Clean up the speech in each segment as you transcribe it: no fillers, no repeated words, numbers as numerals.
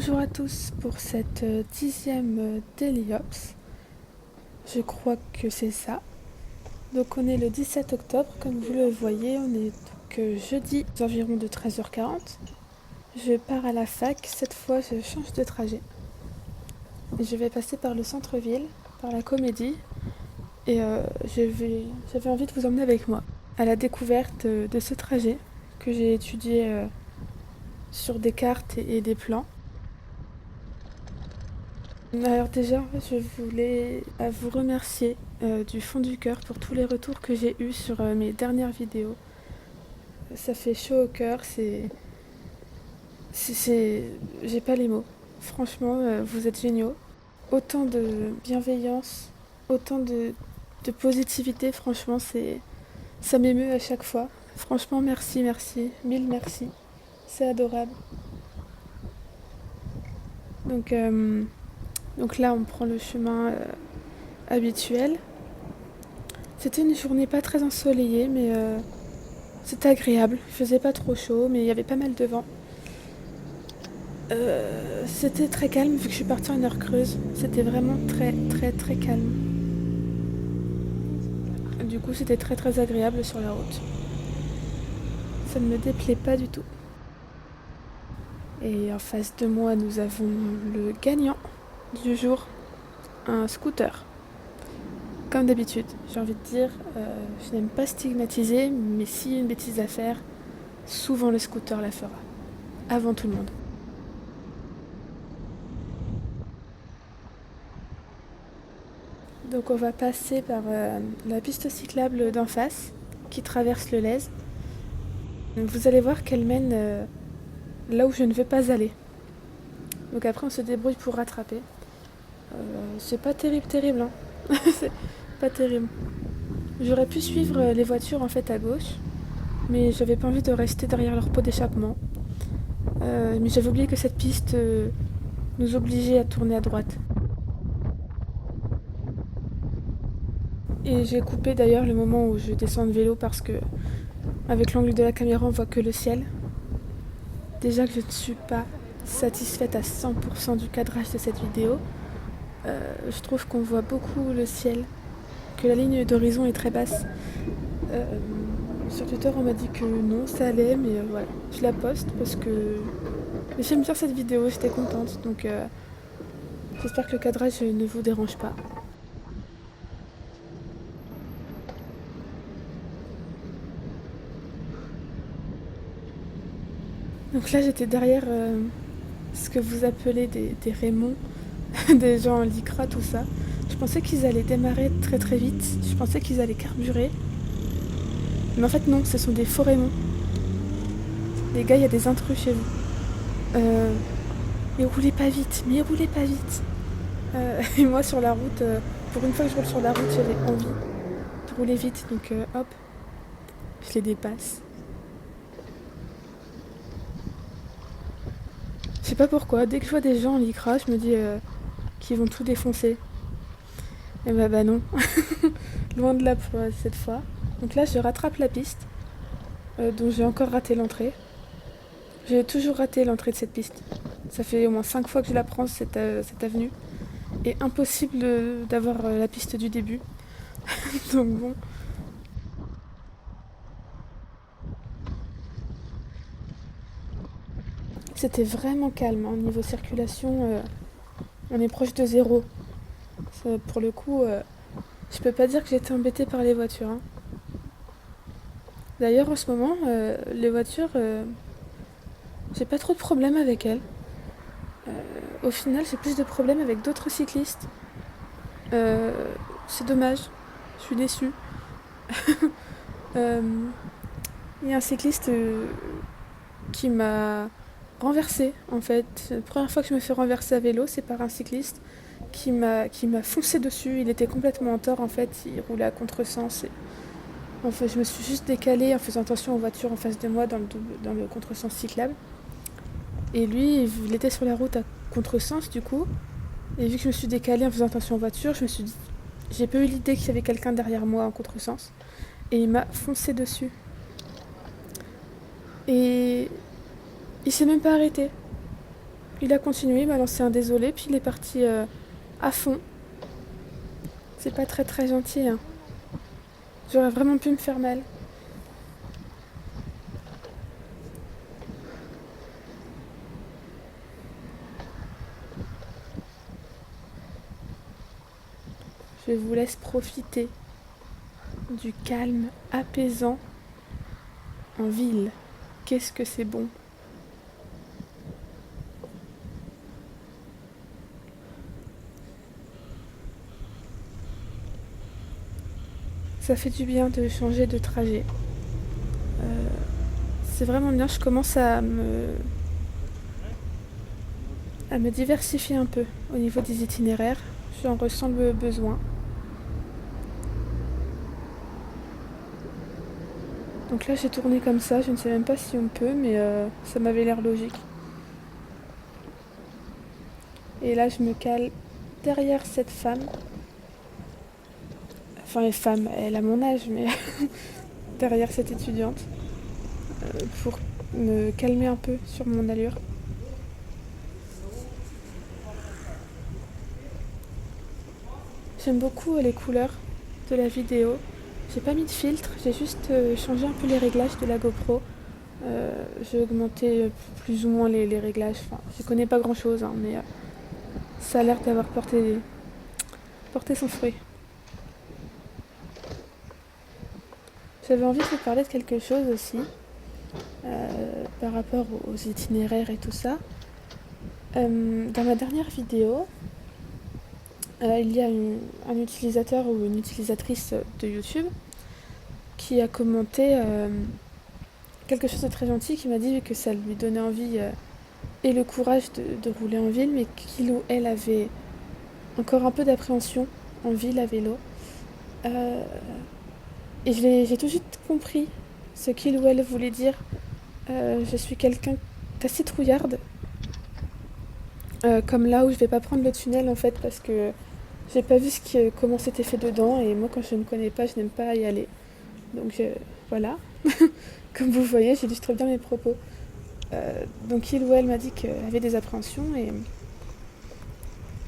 Bonjour à tous pour cette 10e Daily Ops. Je crois que c'est ça. Donc on est le 17 octobre, comme vous le voyez, on est donc jeudi aux environs de 13h40. Je pars à la fac, cette fois je change de trajet. Je vais passer par le centre-ville, par la Comédie, et j'avais envie de vous emmener avec moi à la découverte de ce trajet que j'ai étudié sur des cartes et des plans. Alors déjà, je voulais vous remercier du fond du cœur pour tous les retours que j'ai eus sur mes dernières vidéos. Ça fait chaud au cœur, j'ai pas les mots. Franchement, vous êtes géniaux. Autant de bienveillance, autant de positivité, franchement, ça m'émeut à chaque fois. Franchement, merci, merci, mille merci. C'est adorable. Donc, euh, donc là, on prend le chemin habituel. C'était une journée pas très ensoleillée, mais c'était agréable. Il faisait pas trop chaud, mais il y avait pas mal de vent. C'était très calme vu que je suis partie en une heure creuse. C'était vraiment très très très calme. Du coup, c'était très très agréable sur la route. Ça ne me déplaît pas du tout. Et en face de moi, nous avons le gagnant du jour, un scooter. Comme d'habitude, j'ai envie de dire, je n'aime pas stigmatiser, mais s'il y a une bêtise à faire, souvent le scooter la fera. Avant tout le monde. Donc on va passer par la piste cyclable d'en face, qui traverse le Lez. Vous allez voir qu'elle mène là où je ne veux pas aller. Donc après on se débrouille pour rattraper. C'est pas terrible, hein. C'est pas terrible. J'aurais pu suivre les voitures en fait à gauche, mais j'avais pas envie de rester derrière leur pot d'échappement. Mais j'avais oublié que cette piste nous obligeait à tourner à droite. Et j'ai coupé d'ailleurs le moment où je descends de vélo parce que avec l'angle de la caméra on voit que le ciel. Déjà que je ne suis pas satisfaite à 100% du cadrage de cette vidéo. Je trouve qu'on voit beaucoup le ciel, que la ligne d'horizon est très basse. Sur Twitter on m'a dit que non ça allait, mais voilà, je la poste parce que j'aime bien cette vidéo, j'étais contente, donc j'espère que le cadrage ne vous dérange pas. Donc là j'étais derrière ce que vous appelez des Raymond, des gens en lycra, tout ça. Je pensais qu'ils allaient démarrer très très vite, je pensais qu'ils allaient carburer. Mais en fait non, ce sont des faux Raymond. Les gars, il y a des intrus chez vous. Mais roulez pas vite, et moi sur la route, pour une fois que je roule sur la route, j'avais envie de rouler vite, donc hop, je les dépasse. Je sais pas pourquoi, dès que je vois des gens en lycra, je me dis qu'ils vont tout défoncer. Et bah non, loin de là pour cette fois. Donc là, je rattrape la piste, dont j'ai encore raté l'entrée. J'ai toujours raté l'entrée de cette piste. Ça fait au moins 5 fois que je la prends, cette avenue. Et impossible d'avoir la piste du début. Donc bon. C'était vraiment calme, hein. Niveau circulation, on est proche de zéro. Ça, pour le coup, je peux pas dire que j'étais embêtée par les voitures, hein. D'ailleurs, en ce moment, les voitures, j'ai pas trop de problèmes avec elles. Au final, j'ai plus de problèmes avec d'autres cyclistes. C'est dommage, je suis déçue. Euh, Il y a un cycliste qui m'a renversée en fait. La première fois que je me fais renverser à vélo, c'est par un cycliste qui m'a foncé dessus. Il était complètement en tort en fait, il roulait à contresens. Enfin, je me suis juste décalée en faisant attention aux voitures en face de moi dans le contresens cyclable. Et lui, il était sur la route à contresens du coup. Et vu que je me suis décalée en faisant attention aux voitures, je me suis dit, j'ai pas eu l'idée qu'il y avait quelqu'un derrière moi en contresens. Et il m'a foncé dessus. Et il s'est même pas arrêté. Il a continué, il m'a lancé un désolé, puis il est parti à fond. C'est pas très très gentil, hein. J'aurais vraiment pu me faire mal. Je vous laisse profiter du calme apaisant en ville. Qu'est-ce que c'est bon. Ça fait du bien de changer de trajet. Euh, c'est vraiment bien, je commence à me diversifier un peu au niveau des itinéraires. J'en ressens le besoin. Donc là j'ai tourné comme ça, je ne sais même pas si on peut, mais ça m'avait l'air logique. Et là je me cale derrière cette femme. Enfin les femmes, elle a mon âge, mais derrière cette étudiante. Pour me calmer un peu sur mon allure. J'aime beaucoup les couleurs de la vidéo. J'ai pas mis de filtre, j'ai juste changé un peu les réglages de la GoPro. J'ai augmenté plus ou moins les réglages. Enfin, je connais pas grand chose, hein, mais ça a l'air d'avoir porté son fruit. J'avais envie de vous parler de quelque chose aussi par rapport aux itinéraires et tout ça. Dans ma dernière vidéo, il y a un utilisateur ou une utilisatrice de YouTube qui a commenté quelque chose de très gentil, qui m'a dit que ça lui donnait envie et le courage de rouler en ville, mais qu'il ou elle avait encore un peu d'appréhension en ville à vélo. Euh, et j'ai tout de suite compris ce qu'il ou elle voulait dire. Je suis quelqu'un d'assez trouillarde, comme là où je vais pas prendre le tunnel en fait parce que j'ai pas vu comment c'était fait dedans et moi quand je ne connais pas je n'aime pas y aller. Donc voilà, comme vous voyez j'illustre bien mes propos. Donc il ou elle m'a dit qu'elle avait des appréhensions et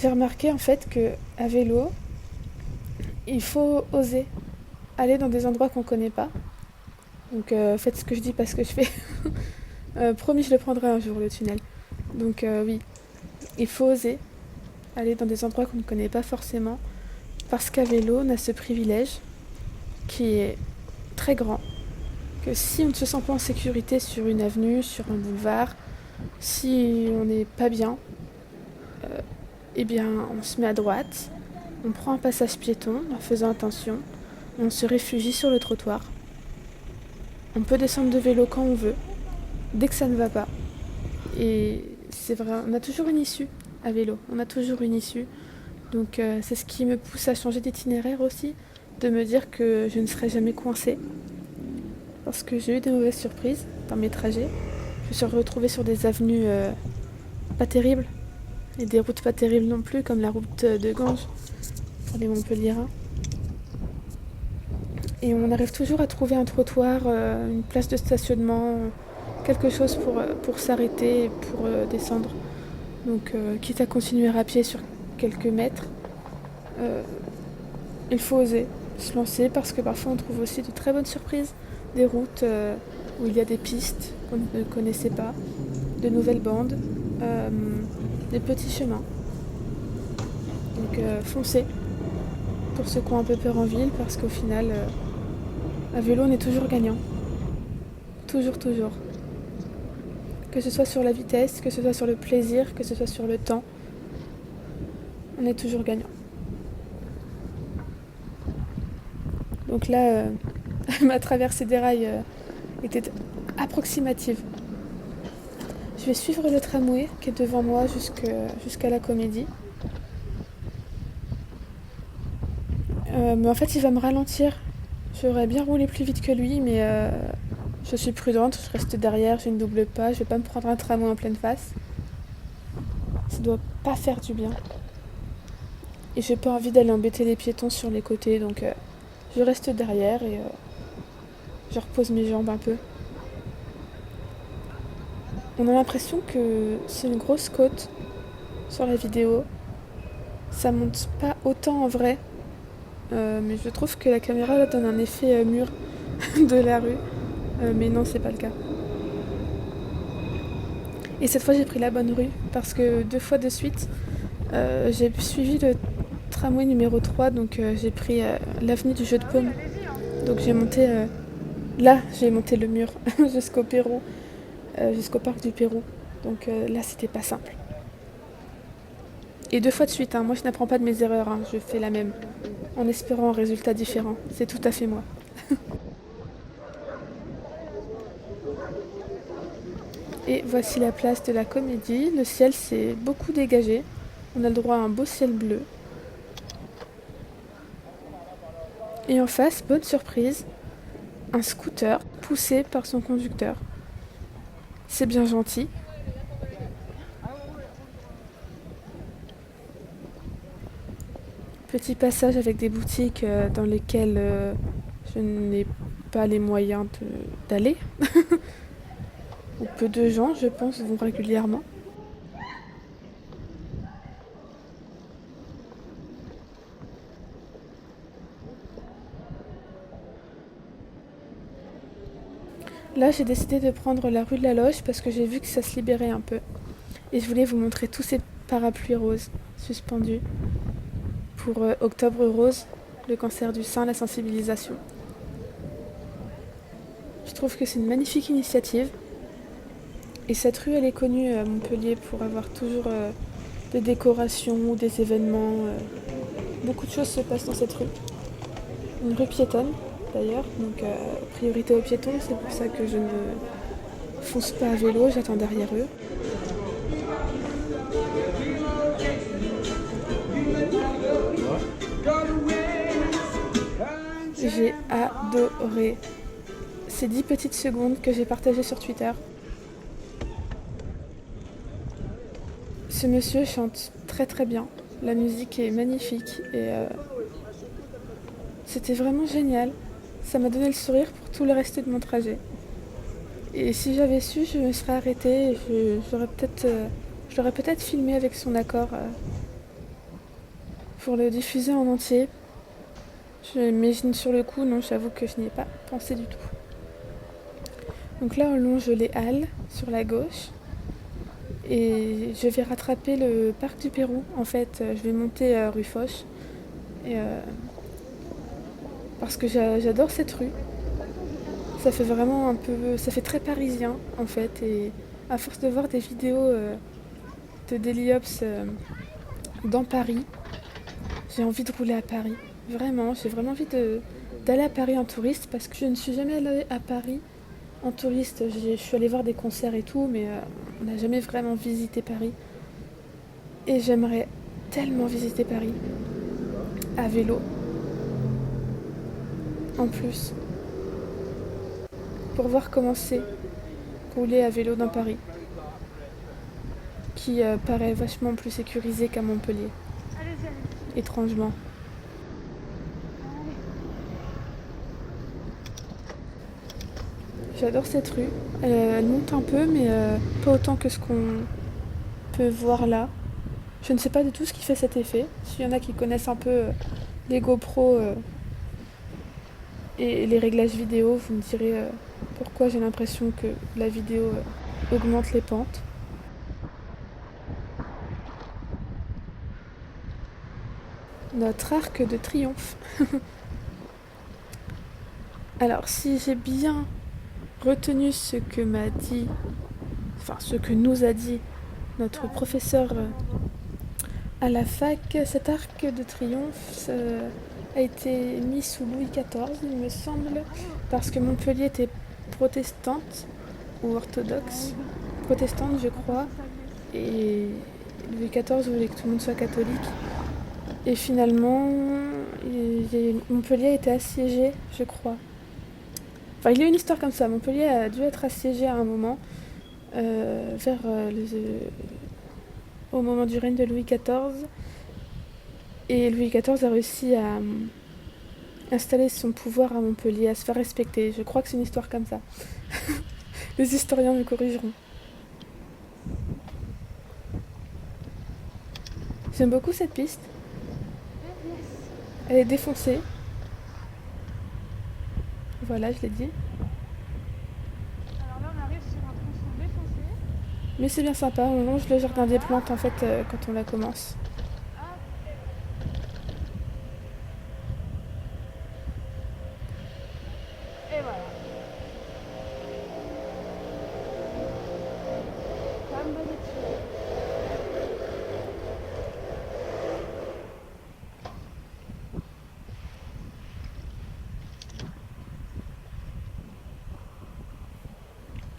j'ai remarqué en fait que à vélo il faut oser aller dans des endroits qu'on connaît pas. Donc faites ce que je dis, pas ce que je fais. Promis, je le prendrai un jour le tunnel. Donc oui, il faut oser aller dans des endroits qu'on ne connaît pas forcément parce qu'à vélo on a ce privilège qui est très grand, que si on ne se sent pas en sécurité sur une avenue, sur un boulevard, si on n'est pas bien, eh bien on se met à droite, on prend un passage piéton en faisant attention, on se réfugie sur le trottoir. On peut descendre de vélo quand on veut, dès que ça ne va pas. Et c'est vrai, on a toujours une issue à vélo, on a toujours une issue. Donc c'est ce qui me pousse à changer d'itinéraire aussi, de me dire que je ne serai jamais coincée. Parce que j'ai eu des mauvaises surprises dans mes trajets. Je me suis retrouvée sur des avenues pas terribles, et des routes pas terribles non plus, comme la route de Ganges pour les Montpelliérains. Et on arrive toujours à trouver un trottoir, une place de stationnement, quelque chose pour s'arrêter et pour descendre. Donc quitte à continuer à pied sur quelques mètres, il faut oser se lancer parce que parfois on trouve aussi de très bonnes surprises. Des routes où il y a des pistes qu'on ne connaissait pas, de nouvelles bandes, des petits chemins. Donc foncez pour ceux qui ont un peu peur en ville parce qu'au final, à vélo on est toujours gagnant. Toujours, toujours. Que ce soit sur la vitesse, que ce soit sur le plaisir, que ce soit sur le temps, on est toujours gagnant. Donc là, ma traversée des rails était approximative. Je vais suivre le tramway qui est devant moi jusqu'à la Comédie. Mais en fait, il va me ralentir. J'aurais bien roulé plus vite que lui, mais je suis prudente, je reste derrière, je ne double pas, je vais pas me prendre un tramway en pleine face. Ça doit pas faire du bien. Et j'ai pas envie d'aller embêter les piétons sur les côtés, donc je reste derrière et je repose mes jambes un peu. On a l'impression que c'est une grosse côte sur la vidéo. Ça monte pas autant en vrai, mais je trouve que la caméra là, donne un effet mur de la rue. Mais non, c'est pas le cas. Et cette fois, j'ai pris la bonne rue parce que 2 fois de suite, j'ai suivi le tramway numéro 3, donc j'ai pris l'avenue du Jeu de Paume. Donc j'ai monté le mur jusqu'au Pérou, jusqu'au parc du Pérou. Donc là, c'était pas simple. Et 2 fois de suite, hein. Moi je n'apprends pas de mes erreurs, hein. Je fais la même, en espérant un résultat différent. C'est tout à fait moi. Et voici la place de la Comédie. Le ciel s'est beaucoup dégagé. On a le droit à un beau ciel bleu. Et en face, bonne surprise, un scooter poussé par son conducteur. C'est bien gentil. Petit passage avec des boutiques dans lesquelles je n'ai pas les moyens d'aller. Ou peu de gens, je pense, vont régulièrement. Là, j'ai décidé de prendre la rue de la Loge parce que j'ai vu que ça se libérait un peu. Et je voulais vous montrer tous ces parapluies roses suspendus pour Octobre Rose, le cancer du sein, la sensibilisation. Je trouve que c'est une magnifique initiative. Et cette rue, elle est connue à Montpellier pour avoir toujours des décorations ou des événements. Beaucoup de choses se passent dans cette rue. Une rue piétonne, d'ailleurs, donc priorité aux piétons, c'est pour ça que je ne fonce pas à vélo, j'attends derrière eux. J'ai adoré ces 10 petites secondes que j'ai partagées sur Twitter. Ce monsieur chante très très bien, la musique est magnifique et c'était vraiment génial. Ça m'a donné le sourire pour tout le reste de mon trajet. Et si j'avais su, je me serais arrêtée et je l'aurais peut-être filmé avec son accord pour le diffuser en entier. Mais sur le coup, non, j'avoue que je n'y ai pas pensé du tout. Donc là, on longe les Halles sur la gauche. Et je vais rattraper le parc du Pérou. En fait, je vais monter rue Foch. Et, parce que j'adore cette rue. Ça fait vraiment ça fait très parisien en fait. Et à force de voir des vidéos de Daily Ops dans Paris, j'ai envie de rouler à Paris. Vraiment, j'ai vraiment envie d'aller à Paris en touriste parce que je ne suis jamais allée à Paris en touriste. Je suis allée voir des concerts et tout, mais on n'a jamais vraiment visité Paris. Et j'aimerais tellement visiter Paris à vélo. En plus, pour voir comment c'est rouler à vélo dans Paris, qui paraît vachement plus sécurisé qu'à Montpellier, étrangement. J'adore cette rue. Elle monte un peu, mais pas autant que ce qu'on peut voir là. Je ne sais pas du tout ce qui fait cet effet. S'il y en a qui connaissent un peu les GoPro et les réglages vidéo, vous me direz pourquoi j'ai l'impression que la vidéo augmente les pentes. Notre arc de triomphe. Alors, si j'ai bien retenu ce que m'a dit, enfin ce que nous a dit notre professeur à la fac, cet arc de triomphe a été mis sous Louis XIV, il me semble, parce que Montpellier était protestante ou orthodoxe, protestante je crois, et Louis XIV voulait que tout le monde soit catholique. Et finalement, Montpellier a été assiégé, je crois. Enfin, il y a une histoire comme ça. Montpellier a dû être assiégé à un moment, au moment du règne de Louis XIV. Et Louis XIV a réussi à installer son pouvoir à Montpellier, à se faire respecter. Je crois que c'est une histoire comme ça. Les historiens me corrigeront. J'aime beaucoup cette piste. Elle est défoncée. Voilà, je l'ai dit. Alors là, on arrive sur un tronçon défoncé. Mais c'est bien sympa, on longe le jardin des plantes en fait quand on la commence. Hop. Et voilà. Comme d'habitude.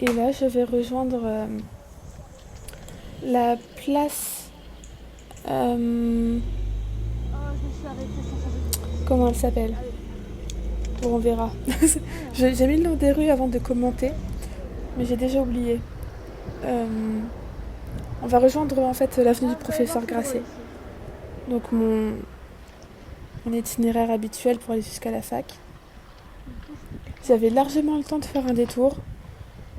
Et là, je vais rejoindre la place. Oh, je me suis arrêtée sans changer de place. Comment elle s'appelle? Allez. Bon, on verra. J'ai mis le nom des rues avant de commenter, mais j'ai déjà oublié. Euh, on va rejoindre en fait l'avenue du professeur Grasset. Donc mon itinéraire habituel pour aller jusqu'à la fac. J'avais largement le temps de faire un détour,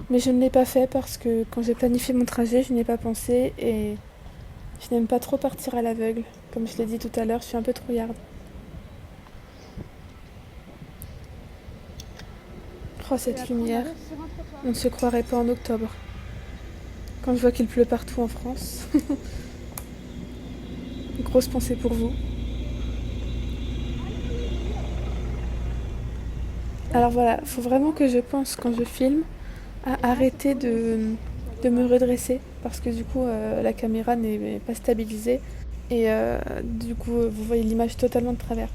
mais je ne l'ai pas fait parce que quand j'ai planifié mon trajet, je n'y ai pas pensé et je n'aime pas trop partir à l'aveugle. Comme je l'ai dit tout à l'heure, je suis un peu trouillarde. Oh, cette lumière, on ne se croirait pas en octobre. Quand je vois qu'il pleut partout en France. Grosse pensée pour vous. Alors voilà, faut vraiment que je pense quand je filme à arrêter de me redresser parce que du coup la caméra n'est pas stabilisée et du coup vous voyez l'image totalement de travers.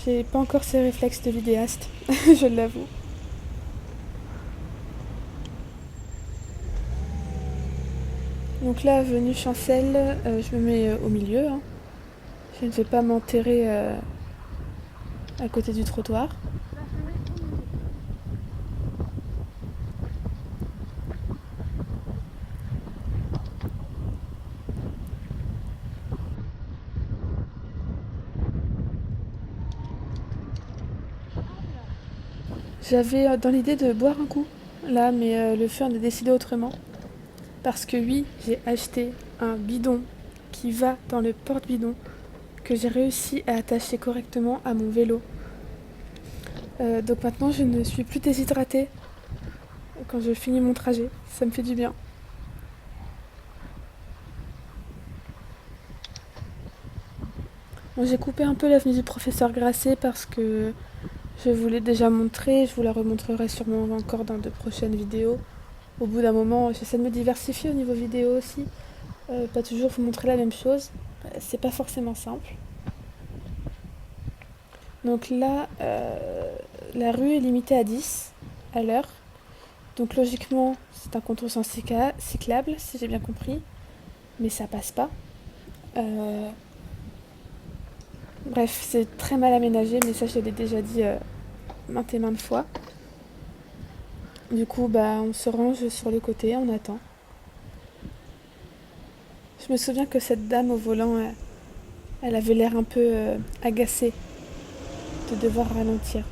J'ai pas encore ces réflexes de vidéaste, je l'avoue. Donc là, avenue Chancel, je me mets au milieu. Hein. Je ne vais pas m'enterrer à côté du trottoir. J'avais dans l'idée de boire un coup, là, mais le feu en a décidé autrement. Parce que oui, j'ai acheté un bidon qui va dans le porte-bidon que j'ai réussi à attacher correctement à mon vélo. Donc maintenant, je ne suis plus déshydratée quand je finis mon trajet. Ça me fait du bien. Bon, j'ai coupé un peu l'avenue du professeur Grasset parce que je voulais déjà montrer, je vous la remontrerai sûrement encore dans de prochaines vidéos. Au bout d'un moment, j'essaie de me diversifier au niveau vidéo aussi. Pas toujours vous montrer la même chose. C'est pas forcément simple. Donc là, la rue est limitée à 10 à l'heure. Donc logiquement, c'est un contresens cyclable, si j'ai bien compris. Mais ça passe pas. Bref, c'est très mal aménagé, mais ça je l'ai déjà dit maintes et maintes fois. Du coup, bah, on se range sur le côté, on attend. Je me souviens que cette dame au volant, elle avait l'air un peu agacée de devoir ralentir.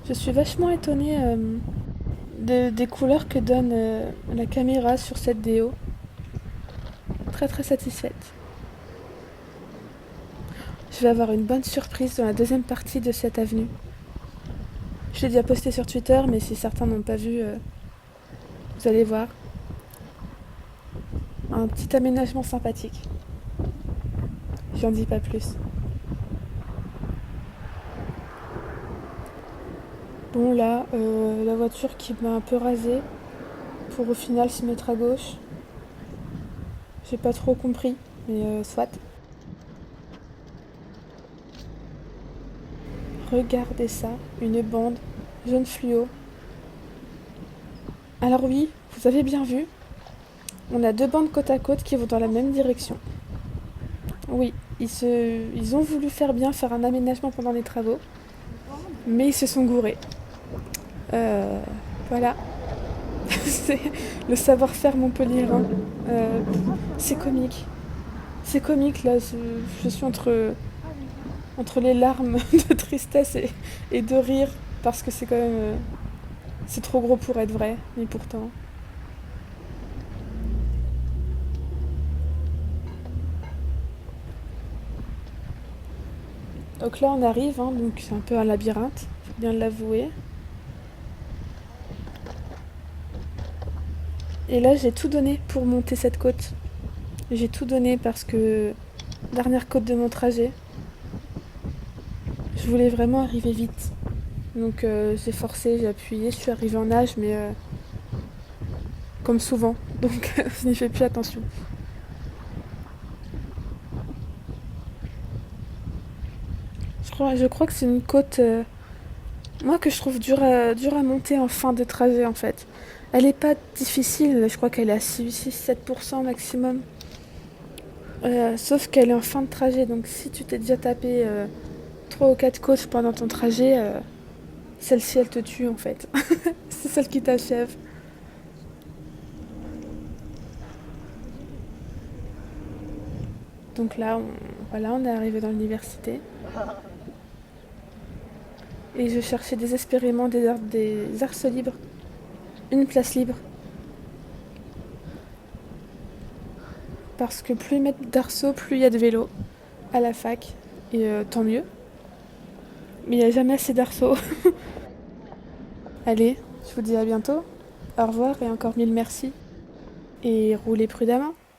Je suis vachement étonnée des couleurs que donne la caméra sur cette déo. Très très satisfaite. Je vais avoir une bonne surprise dans la deuxième partie de cette avenue. Je l'ai déjà posté sur Twitter, mais si certains n'ont pas vu, vous allez voir. Un petit aménagement sympathique. J'en dis pas plus. Bon là, la voiture qui m'a un peu rasée pour au final se mettre à gauche. J'ai pas trop compris, mais soit. Regardez ça, une bande jaune fluo. Alors oui, vous avez bien vu, on a deux bandes côte à côte qui vont dans la même direction. Oui, ils ont voulu faire bien, faire un aménagement pendant les travaux, mais ils se sont gourés. Voilà. C'est le savoir-faire montpelliérain. C'est comique. C'est comique là, je suis entre les larmes de tristesse et de rire parce que c'est quand même C'est trop gros pour être vrai, mais pourtant. Donc là, on arrive, hein, donc c'est un peu un labyrinthe, faut bien l'avouer. Et là, j'ai tout donné pour monter cette côte. J'ai tout donné parce que dernière côte de mon trajet, je voulais vraiment arriver vite. Donc j'ai forcé, j'ai appuyé, je suis arrivée en nage, mais comme souvent. Donc je n'y fais plus attention. Je crois que c'est une côte, moi, que je trouve dure à monter en fin de trajet, en fait. Elle est pas difficile, je crois qu'elle est à 6-7% maximum. Sauf qu'elle est en fin de trajet, donc si tu t'es déjà tapé 3 ou 4 côtes pendant ton trajet, celle-ci, elle te tue, en fait. C'est celle qui t'achève. Donc là, voilà, on est arrivé dans l'université. Et je cherchais désespérément des arceaux libres, une place libre. Parce que plus ils mettent d'arceaux, plus il y a de vélos à la fac. Et tant mieux. Mais il n'y a jamais assez d'arceaux. Allez, je vous dis à bientôt. Au revoir et encore mille merci. Et roulez prudemment.